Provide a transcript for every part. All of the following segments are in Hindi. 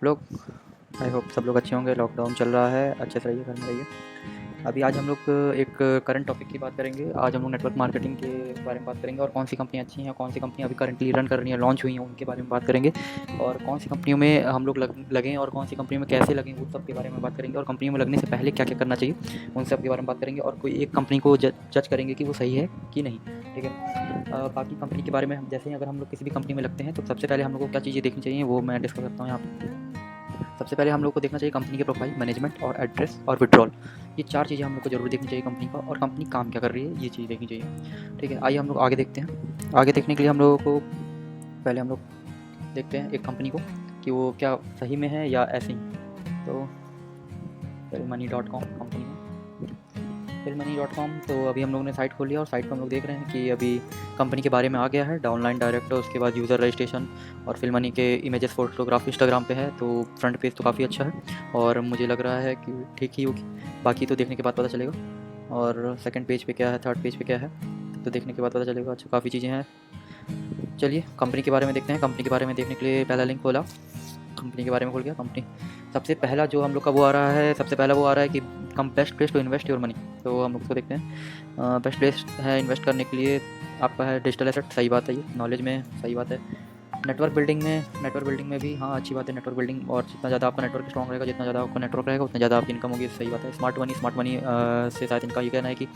लोग आई होप सब लोग अच्छे होंगे। लॉकडाउन चल रहा है, अच्छे से रहिए, घर में रहिए। अभी आज हम लोग एक करंट टॉपिक की बात करेंगे। आज हम लोग नेटवर्क मार्केटिंग के बारे में बात करेंगे और कौन सी कंपनियाँ अच्छी हैं, कौन सी कंपनियाँ अभी करंटली रन कर रही हैं, लॉन्च हुई हैं, उनके बारे में बात करेंगे। और कौन सी कंपनियों में हम लोग लगें और कौन सी कंपनी में कैसे लगें, वो सब के बारे में बात करेंगे। और कंपनी में लगने से पहले क्या क्या करना चाहिए, उन सब के बारे में बात करेंगे। और कोई एक कंपनी को जज करेंगे कि वो सही है कि नहीं। ठीक है। बाकी कंपनी के बारे में हम जैसे ही अगर हम लोग किसी भी कंपनी में लगते हैं तो सबसे पहले हम लोग को क्या चीज़ें देखनी चाहिए वो मैं डिस्कस करता हूँ यहाँ पे। सबसे पहले हम लोग को देखना चाहिए कंपनी के प्रोफाइल, मैनेजमेंट और एड्रेस और विड्रॉल। ये चार चीज़ें हम लोग को जरूर देखनी चाहिए कंपनी का, और कंपनी काम क्या कर रही है ये चीज़ देखनी चाहिए। ठीक है, आइए हम लोग आगे देखते हैं। आगे देखने के लिए हम लोगों को पहले हम लोग देखते हैं एक कंपनी को कि वो क्या सही में है या ऐसे ही। तो filmoney.com कंपनी में filmoney.com, तो अभी हम लोगों ने साइट खोल लिया और साइट पर हम लोग देख रहे हैं कि अभी कंपनी के बारे में आ गया है। डाउनलाइन डायरेक्ट, उसके बाद यूज़र रजिस्ट्रेशन और फिल्मनी के इमेजेस फोटोग्राफ इंस्टाग्राम पे है। तो फ्रंट पेज तो काफ़ी अच्छा है और मुझे लग रहा है कि ठीक ही होगी। बाकी तो देखने के बाद पता चलेगा। और सेकंड पेज पे क्या है, थर्ड पेज पे क्या है, तो देखने के बाद पता चलेगा। अच्छा, काफ़ी चीज़ें हैं। चलिए कंपनी के बारे में देखते हैं। कंपनी के बारे में देखने के लिए पहला लिंक खोला, कंपनी के बारे में खोल गया। कंपनी सबसे पहला जो हम लोग का वो आ रहा है, सबसे पहला वो आ रहा है कि come best place to invest your money. तो हम लोग उसको देखते हैं। बेस्ट प्लेस है इन्वेस्ट करने के लिए आपका है डिजिटल एसेट, सही बात है। ये नॉलेज में सही बात है। नेटवर्क बिल्डिंग में भी हाँ अच्छी बात है नेटवर्क बिल्डिंग। और जितना ज़्यादा आपका नेटवर्क स्ट्रॉन्ग रहेगा, जितना ज़्यादा आपका नेटवर्क रहेगा, उतना ज़्यादा आपकी इनकम होगी, सही बात है। स्मार्ट मनी से शायद इनका ये कहना है कि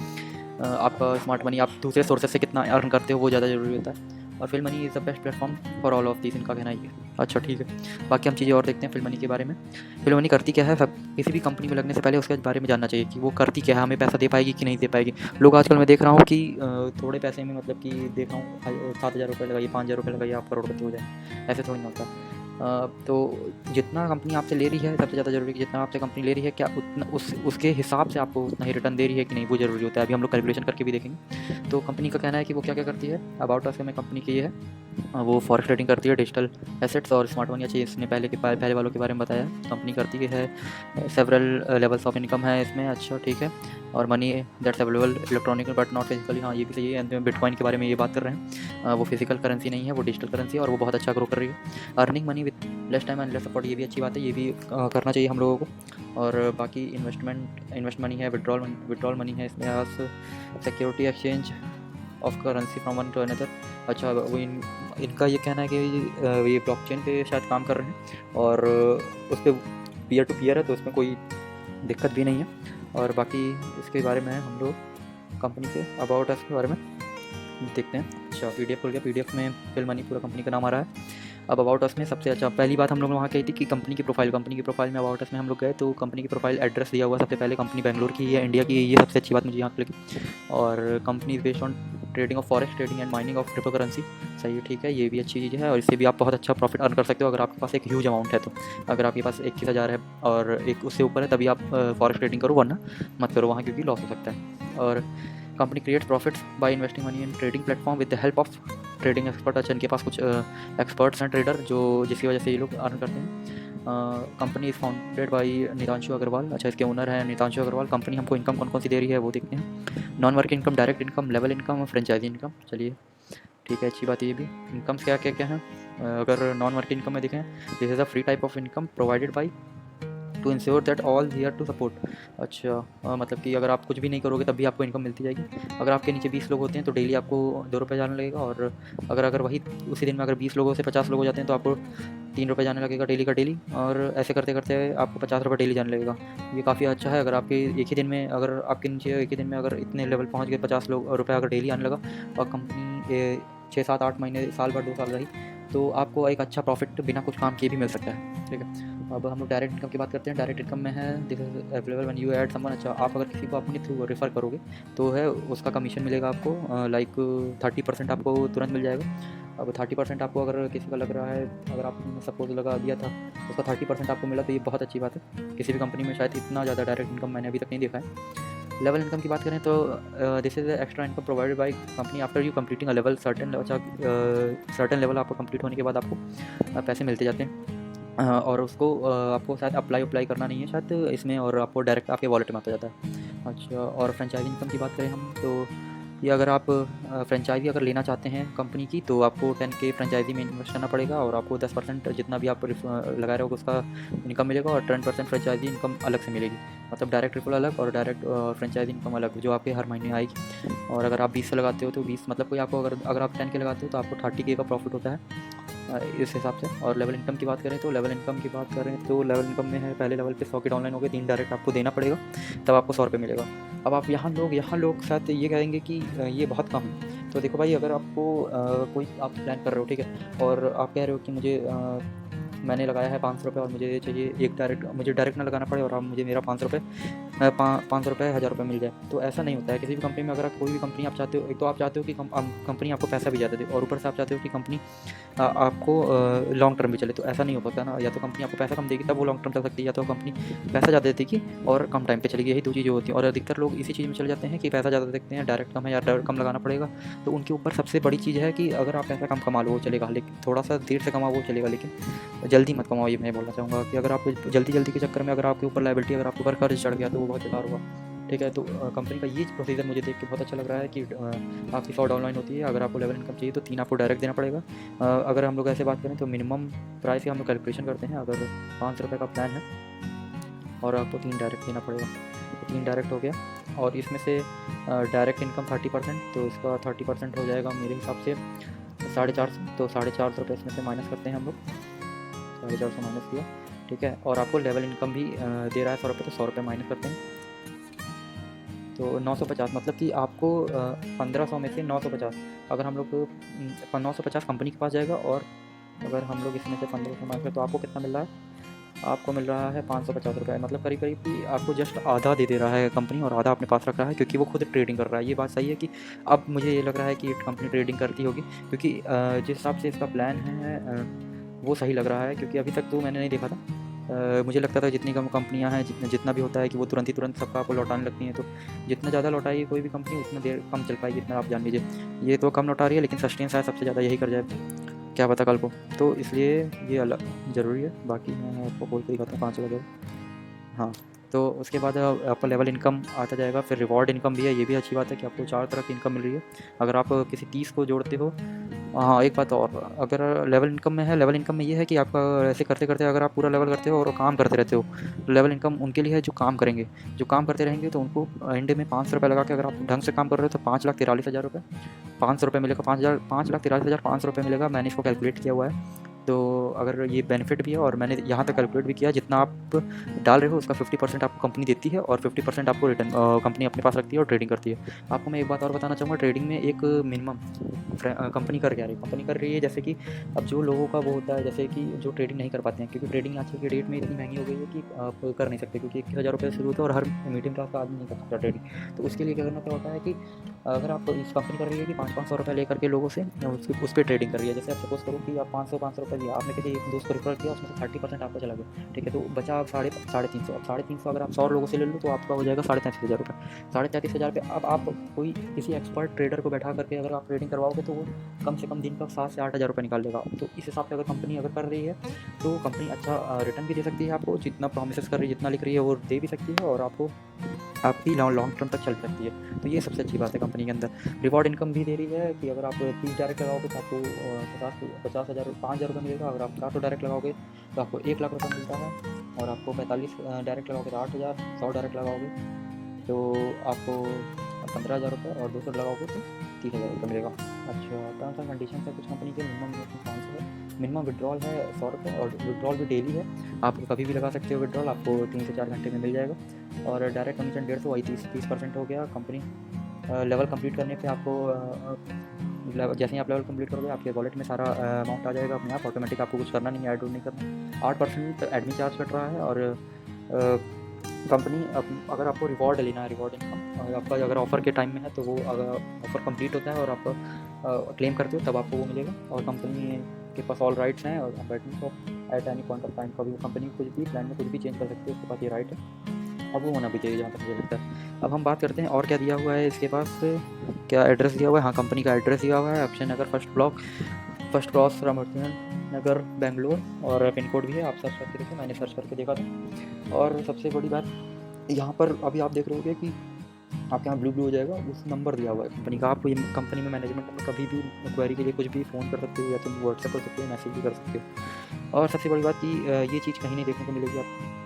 आपका स्मार्ट मनी आप दूसरे सोर्सेज से कितना अर्न करते हो वो ज़्यादा ज़रूरी होता है। और फिल्मनी is the best platform for all of this, इनका कहना ही है। अच्छा ठीक है, बाकी हम चीज़ें और देखते हैं फिल्मनी के बारे में। फिल्मनी करती क्या है, सब किसी भी कंपनी में लगने से पहले उसके बारे में जानना चाहिए कि वो करती क्या है, हमें पैसा दे पाएगी कि नहीं दे पाएगी। लोग आजकल मैं देख रहा हूँ कि थोड़े पैसे में मतलब कि देख रहा हूँ 7,000 रुपये लगाइए, 5,000 रुपये लगाइए, आप करोड़पति हो जाए। ऐसे थोड़ी ना होता। तो जितना कंपनी आपसे ले रही है सबसे ज़्यादा ज़रूरी है कि जितना आपसे कंपनी ले रही है क्या उतना उसके हिसाब से आपको उतना ही रिटर्न दे रही है कि नहीं, वो ज़रूरी होता है। अभी हम लोग कैलकुलेशन करके भी देखेंगे। तो कंपनी का कहना है कि वो क्या क्या करती है। अबाउट अस में कंपनी की ये है, वो फॉरेक्स ट्रेडिंग करती है, डिजिटल एसेट्स और स्मार्ट मनी। अच्छी, इसने पहले वालों के बारे में बताया। कंपनी करती है सेवरल लेवल्स ऑफ इनकम है इसमें। अच्छा ठीक है। और money that's available electronic but not physically, हाँ ये भी सही है। बिटकॉइन के बारे में ये बात कर रहे हैं। वो फिजिकल करेंसी नहीं है, वो डिजिटल करेंसी है और वो बहुत अच्छा ग्रो कर रही है। Earning money with less time and less support, ये भी अच्छी बात है, ये भी करना चाहिए हम लोगों को। और बाकी इन्वेस्ट मनी है, विड्रॉल मनी है इसमें। Security exchange of currency from one two another. अच्छा, वो इनका ये कहना है कि ये ब्लॉकचेन पे शायद काम कर रहे हैं और उस पर पीयर टू पीयर है, तो उसमें कोई दिक्कत भी नहीं है। और बाकी इसके बारे में हम लोग कंपनी के अबाउट अस के बारे में देखते हैं। अच्छा, पीडीएफ खुल गया। पीडीएफ में फिल्मनी पूरा कंपनी का नाम आ रहा है। अब अबाउट अस में सबसे अच्छा पहली बात हम लोग ने वहाँ कही थी कि कंपनी की प्रोफाइल में अबाउट अस में हम लोग गए तो कंपनी की प्रोफाइल एड्रेस दिया हुआ सबसे पहले। कंपनी बेंगलोर की है, इंडिया की है, ये सबसे अच्छी बात मुझे यहाँ पे लगी। और company is based on trading of forex trading and mining of crypto currency, सही है, ठीक है, ये भी अच्छी चीज़ है। और इससे भी आप बहुत अच्छा प्रॉफिट अर्न कर सकते हो अगर आपके पास एक ह्यूज अमाउंट है तो। अगर आपके पास 21,000 है और एक उससे ऊपर है तभी आप फॉरेक्स ट्रेडिंग करो, वरना मत करो वहाँ, क्योंकि लॉस हो सकता है। और company creates profits by investing money in trading platform with the help of trading expert. अच्छा, इनके पास कुछ एक्सपर्ट्स हैं ट्रेडर, जो जिसकी वजह से ये लोग अर्न करते हैं। Company is founded by Nitanshu Agarwal. अच्छा, इसके ओनर हैं नीतांशु अग्रवाल। कंपनी हमको इनकम कौन कौन सी दे रही है वो देखते हैं। Non working income, direct income, level income और फ्रेंचाइजी इनकम। चलिए ठीक है, अच्छी बात है। ये भी इनकम्स क्या क्या क्या हैं। अगर नॉन वर्किंग इनकम में देखें, this is a free type of income provided by to ensure that all here to support. अच्छा, मतलब कि अगर आप कुछ भी नहीं करोगे तब भी आपको इनकम मिलती जाएगी। अगर आपके नीचे 20 लोग होते हैं तो डेली आपको 2 रुपये जाने लगेगा। और अगर वही उसी दिन में अगर 20 लोगों से 50 लोग हो जाते हैं तो आपको 3 रुपये जाने लगेगा डेली का डेली। और ऐसे करते करते आपको 50 रुपये डेली जाने लगेगा। ये काफ़ी अच्छा है। अगर आपके एक ही दिन में अगर आपके नीचे एक ही दिन में अगर इतने लेवल पहुँच गए 50 रुपये अगर डेली आने लगा और कंपनी 6 7 8 महीने साल भर 2 साल रही तो आपको एक अच्छा प्रॉफिट बिना कुछ काम किए भी मिल सकता है। ठीक है, अब हम लोग डायरेक्ट इनकम की बात करते हैं। डायरेक्ट इनकम में है this is available when you add someone. अच्छा, आप अगर किसी को अपने थ्रू रेफ़र करोगे तो है उसका कमीशन मिलेगा आपको, लाइक 30% आपको तुरंत मिल जाएगा। अब 30% आपको अगर किसी का लग रहा है, अगर आपने सपोज लगा दिया था उसका 30% आपको मिला तो ये बहुत अच्छी बात है। किसी भी कंपनी में शायद इतना ज़्यादा डायरेक्ट इनकम मैंने अभी तक नहीं देखा है। लेवल इनकम की बात करें तो this is extra income provided by company after you completing a level certain. अच्छा, सर्टेन लेवल आपको कंप्लीट होने के बाद आपको पैसे मिलते जाते हैं। और उसको आपको शायद अप्लाई करना नहीं है शायद इसमें, और आपको डायरेक्ट आपके वॉलेट में आता जाता है। अच्छा, और फ्रेंचाइजी इनकम की बात करें हम तो ये अगर आप फ्रेंचाइज़ी अगर लेना चाहते हैं कंपनी की, तो आपको 10K फ्रेंचाइज़ी में इन्वेस्ट करना पड़ेगा और आपको 10% जितना भी आप लगा रहे हो उसका इनकम मिलेगा और 10% फ्रेंचाइज़ी इनकम अलग से मिलेगी। मतलब डायरेक्ट रेफरल अलग और डायरेक्ट फ्रेंचाइज़ी इनकम अलग, जो आपके हर महीने आएगी। और अगर आप 20 से लगाते हो तो 20, मतलब कोई आपको अगर आप 10K लगाते हो तो आपको 30K का प्रॉफिट होता है इस हिसाब से। और लेवल इनकम की बात करें तो लेवल इनकम में है, पहले लेवल पे 100 के डाउनलाइन हो गए, 3 डायरेक्ट आपको देना पड़ेगा, तब आपको 100 रुपये मिलेगा। अब आप यहाँ लोग शायद ये कहेंगे कि ये बहुत कम है। तो देखो भाई, अगर आपको कोई आप प्लान कर रहे हो, ठीक है, और आप कह रहे हो कि मैंने लगाया है 500 रुपये और मुझे चाहिए एक डायरेक्ट, मुझे डायरेक्ट ना लगाना पड़े और आप मुझे मेरा 500 रुपये 500 रुपये 1000 रुपये मिल जाए। तो ऐसा नहीं होता है किसी भी कंपनी में। अगर आप कोई भी कंपनी आप चाहते हो, एक तो आप चाहते हो कि कंपनी आपको पैसा भी ज़्यादा दे, और ऊपर से आप चाहते हो कि कंपनी आपको लॉन्ग टर्म भी चले। तो ऐसा नहीं हो पाता ना, या तो कंपनी आपको पैसा कम देगी तब वो लॉन्ग टर्म चल सकती है, या तो कंपनी पैसा ज़्यादा देगी और कम टाइम पे चलेगी। यही दो चीज़ें होती हैं। और अधिकतर लोग इसी चीज़ में चले जाते हैं कि पैसा ज़्यादा देखते हैं, डायरेक्ट कम है या डायरेक्ट कम लगाना पड़ेगा। तो उनके ऊपर सबसे बड़ी चीज़ है कि अगर आप पैसा कम कमा लो वो चलेगा, लेकिन थोड़ा सा देर से कमाओ वो चलेगा, लेकिन जल्दी मत कमाओ। ये मैं बोलना चाहूँगा कि अगर आप जल्दी के चक्कर में अगर आपके ऊपर लायबिलिटी, अगर आपके ऊपर कर्ज चढ़ गया तो वो बहुत बेकार होगा, ठीक है। तो कंपनी का ये प्रोसीजर मुझे देख के बहुत अच्छा लग रहा है कि आपकी 100 डाउनलाइन होती है। अगर आपको लेवल इनकम चाहिए तो 3 आपको डायरेक्ट देना पड़ेगा। अगर हम लोग ऐसे बात करें तो मिनिमम प्राइस की हम लोग कैलकुलेशन करते हैं। अगर 500 रुपये का प्लान है और आपको 3 डायरेक्ट देना पड़ेगा, तो 3 डायरेक्ट हो गया। और इसमें से डायरेक्ट इनकम 30%, तो इसका 30% हो जाएगा मेरे हिसाब से 450। तो 450 रुपये इसमें से माइनस करते हैं हम लोग, 450 माइनस किया, ठीक है। और आपको लेवल इनकम भी दे रहा है 100 रुपये, तो 100 रुपये माइनस करते हैं तो 950। मतलब कि आपको 1500 में से 950, अगर हम लोग 950 कंपनी के पास जाएगा, और अगर हम लोग इसमें से 1500 माइनस करें तो आपको कितना मिल रहा है? आपको मिल रहा है 550 रुपये। मतलब करीब करीब कि आपको जस्ट आधा दे रहा है कंपनी और आधा अपने पास रख रहा है, क्योंकि वो खुद ट्रेडिंग कर रहा है। ये बात सही है कि अब मुझे ये लग रहा है कि कंपनी ट्रेडिंग करती होगी, क्योंकि जिस हिसाब से इसका प्लान है वो सही लग रहा है। क्योंकि अभी तक तो मैंने नहीं देखा था, मुझे लगता था जितनी कम कंपनियां हैं, जितना भी होता है कि वो तुरंत सबका आपको लौटाने लगती हैं। तो जितना ज़्यादा लौटाएगी कोई भी कंपनी, उतना देर कम चल पाएगी, इतना आप जान लीजिए। ये तो कम लौटा रही है, लेकिन सस्टेन शायद सबसे ज़्यादा यही कर जाए, क्या पता कल को। तो इसलिए ये अलग ज़रूरी है। बाकी मैं आपको बोल के दिखाता हूँ 5 वगैरह। हाँ, तो उसके बाद आपका लेवल इनकम आता जाएगा। फिर रिवॉर्ड इनकम भी है, ये भी अच्छी बात है कि आपको 4 तरह की इनकम मिल रही है अगर आप किसी 30 को जोड़ते हो। हाँ, एक बात और, अगर लेवल इनकम में है, लेवल इनकम में ये है कि आपका ऐसे करते अगर आप पूरा लेवल करते हो और काम करते रहते हो, तो लेवल इनकम उनके लिए है जो काम करेंगे, जो काम करते रहेंगे। तो उनको एंड में 500 रुपये लगा के अगर आप ढंग से काम कर रहे हो तो 5,43,000 रुपये, 500 रुपये मिलेगा, 5,43,500 रुपये मिलेगा। मैंने इसको कैलकुलेट किया हुआ है। तो अगर ये बेनिफिट भी है, और मैंने यहाँ तक कैलकुलेट भी किया, जितना आप डाल रहे हो उसका 50% आपको कंपनी देती है और 50% आपको रिटर्न कंपनी अपने पास रखती है और ट्रेडिंग करती है। आपको मैं एक बात और बताना चाहूँगा, ट्रेडिंग में एक मिनिमम कंपनी कर क्या रही है, कंपनी कर रही है जैसे कि अब जो लोगों का वो होता है, जैसे कि जो ट्रेडिंग नहीं कर पाते हैं, क्योंकि ट्रेडिंग आज के डेट में इतनी महंगी हो गई है कि आप कर नहीं सकते, क्योंकि 21,000 रुपये शुरू होता है और हर मीडियम क्लास का आदमी नहीं कर सकता ट्रेडिंग। तो उसके लिए क्या करना क्या होता है कि अगर आप इस कंपनी कर रही है कि 500 रुपये लेकर के लोगों से उस पर ट्रेडिंग कर रही है। जैसे आप सपोज करो कि आप 500 रुपये दिया, आपने किसी एक दोस्त को रेफर किया, उसमें से 30% आपका चला गया, ठीक है। तो बचा आप 350। अब 350 अगर आप 100 लोगों से ले लो तो आपका हो जाएगा 33,500 रुपये। 33,500 पे अब आप कोई किसी एक्सपर्ट ट्रेडर को बैठा करके अगर आप ट्रेडिंग करवाओगे तो वो कम से कम दिन का 7 से 8,000 रुपये निकाल लेगा। तो इस हिसाब से अगर कंपनी अगर कर रही है तो कंपनी अच्छा रिटर्न भी दे सकती है आपको, जितना प्रोमिस कर रही है, जितना लिख रही है वो दे भी सकती है, और आपको आपकी लॉन्ग टर्म तक चल सकती है। तो ये सबसे अच्छी बात है कंपनी के अंदर। रिवॉर्ड इनकम भी दे रही है कि अगर आप 30 डायरेक्ट लगाओगे तो आपको 50,000 5,000 रुपये मिलेगा। अगर आप 400 डायरेक्ट लगाओगे तो आपको 1,00,000 रुपये मिलता है। और आपको 45 डायरेक्ट लगाओगे तो 8,000, 100 डायरेक्ट लगाओगे तो आपको 15,000 रुपये, और 200 लगाओगे तो 30,000 रुपये मिलेगा। अच्छा, टर्म्स एंड कंडीशन है कुछ कंपनी के। मिनिमम विड्रॉल है 100 रुपये, और विड्रॉल भी डेली है, आप कभी भी लगा सकते हो विड्रॉल, आपको 3 से 4 घंटे में मिल जाएगा। और डायरेक्ट कमीशन 150, वही 30% हो गया। कंपनी लेवल कंप्लीट करने पे आपको जैसे ही आप लेवल कंप्लीट करोगे आपके वॉलेट में सारा अमाउंट आ जाएगा अपने आप, ऑटोमेटिक, आपको कुछ करना नहीं है, ऐड नहीं करना। 8% एडमिन चार्ज कट रहा है। और कंपनी अगर आपको रिवॉर्ड लेना है, रिवॉर्ड इनकम आपका अगर ऑफ़र के टाइम में है तो वो अगर ऑफ़र कंप्लीट होता है और आप क्लेम करते हो तब आपको वो मिलेगा। और कंपनी के पास ऑल राइट्स हैं, और बैटिंग को at any point of time कभी कंपनी कुछ भी प्लान में कुछ भी चेंज कर सकती है, उसके पास ये राइट है। अब वो होना भी चाहिए जहाँ तक मुझे लगता है। अब हम बात करते हैं और क्या दिया हुआ है इसके पास, क्या एड्रेस दिया हुआ है। हाँ, कंपनी का एड्रेस दिया हुआ है, अक्षय नगर first block, first cross, Ramvardhan नगर, बेंगलोर। और पिन कोड भी है, आप सर्च करके देखो, मैंने सर्च करके देखा था। और सबसे बड़ी बात यहाँ पर अभी आप देख रहे होगे कि आपके यहाँ ब्लू ब्लू हो जाएगा, उस नंबर दिया हुआ है कंपनी का। आप ये कंपनी में मैनेजमेंट में कभी भी क्वेरी के लिए कुछ भी फ़ोन कर सकते हो, या तो व्हाट्सएप कर सकते हो, मैसेज भी कर सकते हो। और सबसे बड़ी बात कि ये चीज़ कहीं नहीं देखने को मिलेगी आपको।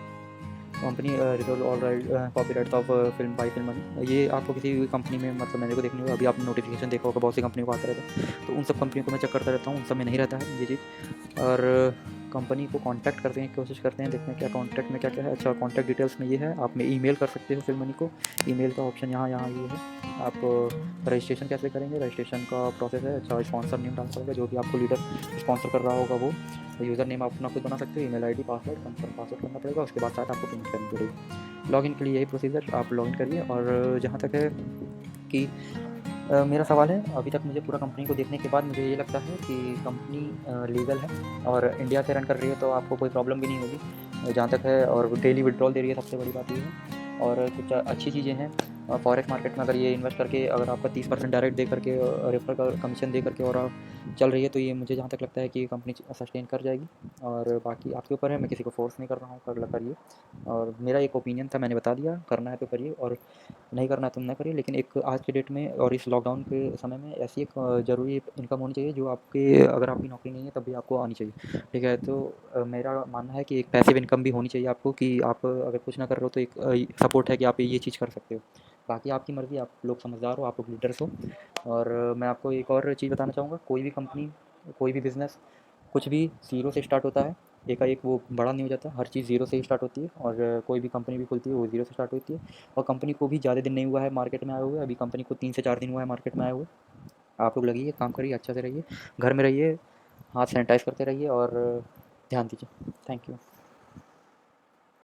Company resolve all right copyrights of film bye film money, ये आपको किसी भी कंपनी में मतलब मैंने को देखने को, अभी आपने नोटिफिकेशन देखा होगा बहुत सी कंपनियों को आता रहता है, तो उन सब कंपनियों को मैं चेक करता रहता हूँ, उन सब में नहीं रहता है ये चीज़। और कंपनी को कांटेक्ट करते हैं, कोशिश करते हैं, देखते हैं क्या कॉन्टैक्ट में क्या क्या है। अच्छा, कॉन्टैक्ट डिटेल्स में ये है, आप में ईमेल कर सकते हो फिल्म मनी को। ईमेल का ऑप्शन यहाँ यहाँ ये है। आप रजिस्ट्रेशन कैसे करेंगे, रजिस्ट्रेशन का प्रोसेस है। अच्छा, स्पॉन्सर नेम डालना पड़ेगा, जो भी आपको लीडर स्पॉन्सर कर रहा होगा वो। यूज़र नेम आप अपना खुद बना सकते हो, email ID, password, confirm password करना पड़ेगा, उसके बाद साथ आपको पेमेंट करनी पड़ेगी। लॉगिन के लिए यही प्रोसीजर, आप लॉगिन करिए। और जहाँ तक है कि मेरा सवाल है, अभी तक मुझे पूरा कंपनी को देखने के बाद मुझे ये लगता है कि कंपनी लीगल है और इंडिया से रन कर रही है, तो आपको कोई प्रॉब्लम भी नहीं होगी जहाँ तक है। और डेली विड्रॉल दे रही है, सबसे बड़ी बात ये है। और कुछ अच्छी चीज़ें हैं फॉरेक्स मार्केट में, अगर ये इन्वेस्ट करके अगर आपका 30% डायरेक्ट दे करके, रेफर का कमीशन दे करके और चल रही है, तो ये मुझे जहाँ तक लगता है कि कंपनी सस्टेन कर जाएगी। और बाकी आपके ऊपर है, मैं किसी को फोर्स नहीं कर रहा हूँ, करिए। और मेरा एक ओपिनियन था, मैंने बता दिया, करना है तो करिए और नहीं करना है तो ना करिए। लेकिन एक आज के डेट में और इस लॉकडाउन के समय में ऐसी एक ज़रूरी इनकम होनी चाहिए जो आपके, अगर आपकी नौकरी नहीं है तब भी आपको आनी चाहिए, ठीक है। तो मेरा मानना है कि एक पैसिव इनकम भी होनी चाहिए आपको, कि आप अगर कुछ ना कर रहे हो तो एक सपोर्ट है कि आप ये चीज़ कर सकते हो। बाकी आपकी मर्ज़ी, आप लोग समझदार हो, आप लोग लीडर्स हो। और मैं आपको एक और चीज़ बताना चाहूँगा, कोई भी कंपनी, कोई भी बिज़नेस, कुछ भी ज़ीरो से स्टार्ट होता है। एकाएक वो बड़ा नहीं हो जाता, हर चीज़ ज़ीरो से ही स्टार्ट होती है। और कोई भी कंपनी भी खुलती है वो ज़ीरो से स्टार्ट होती है। और कंपनी को भी ज़्यादा दिन नहीं हुआ है मार्केट में आए हुए, अभी कंपनी को 3 से 4 दिन हुआ है मार्केट में आए हुए। आप लोग लगिए, काम करिए, अच्छा से रहिए, घर में रहिए, हाथ सैनिटाइज़ करते रहिए और ध्यान दीजिए। Thank you.